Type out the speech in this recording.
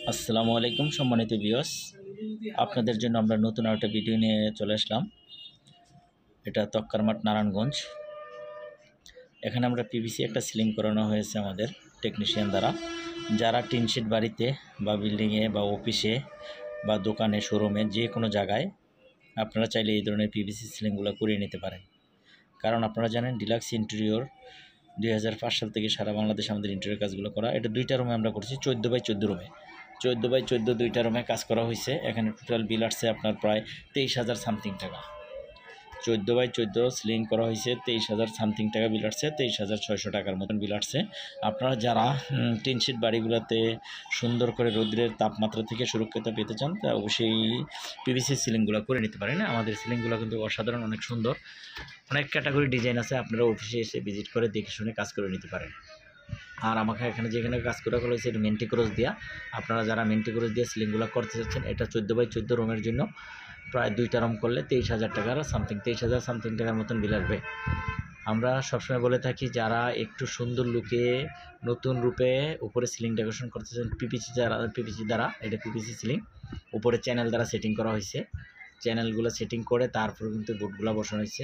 আসসালামু আলাইকুম সম্মানিত ভিউয়ার্স, আপনাদের জন্য আমরা নতুন একটা ভিডিও নিয়ে চলে আসলাম। এটা তক্কারমাঠ নারায়ণগঞ্জ। এখানে আমরা পিভিসি একটা সিলিং করানো হয়েছে আমাদের টেকনিশিয়ান দ্বারা। যারা টিনশিট বাড়িতে বা বিল্ডিংয়ে বা অফিসে বা দোকানে শোরুমে যে কোনো জায়গায় আপনারা চাইলে এই ধরনের পিভিসি সিলিংগুলো করিয়ে নিতে পারেন। কারণ আপনারা জানেন ডিলাক্স ইন্টেরিয়র 2005 সাল থেকে সারা বাংলাদেশে আমাদের ইন্টেরিয়র কাজগুলো করা। এটা দুইটা রুমে আমরা করছি, 14x14 রুমে। 14x14 দুইটা রুমে কাজ করা হয়েছে। এখানে টোটাল বিল আসছে আপনার প্রায় 23,000 সামথিং টাকা। 14x14 সিলিং করা হয়েছে, 23,000 সামথিং টাকা বিল আসছে, 23,600 টাকার মতন বিল আসছে। আপনারা যারা টিনশিট বাড়িগুলোতে সুন্দর করে রৌদ্রের তাপমাত্রা থেকে সুরক্ষিত পেতে চান, তা অবশ্যই পিভিসি সিলিংগুলো করে নিতে পারেন। আমাদের সিলিংগুলো কিন্তু অসাধারণ, অনেক সুন্দর, অনেক ক্যাটাগরি ডিজাইন আছে। আপনারা অফিসে এসে ভিজিট করে দেখে শুনে কাজ করে নিতে পারেন। আর আমাকে এখানে যেখানে কাজ করা হয়েছে এটা মেন্টি ক্রস দিয়া। আপনারা যারা মেন্টি ক্রস দিয়ে সিলিংগুলো করতে চাচ্ছেন, এটা 14x14 রুমের জন্য প্রায় দুইটা রুম করলে 23,000 টাকার সামথিং, 23,000 সামথিং টাকার মতন বিল আসবে। আমরা সবসময় বলে থাকি, যারা একটু সুন্দর লুকে নতুন রূপে উপরে সিলিং ডেকোরেশন করতেছেন পিপিসি দ্বারা, এটা পিপিসি সিলিং উপরে চ্যানেল দ্বারা সেটিং করা হয়েছে। চ্যানেলগুলো সেটিং করে তারপর কিন্তু বোর্ডগুলো বসানো হয়েছে।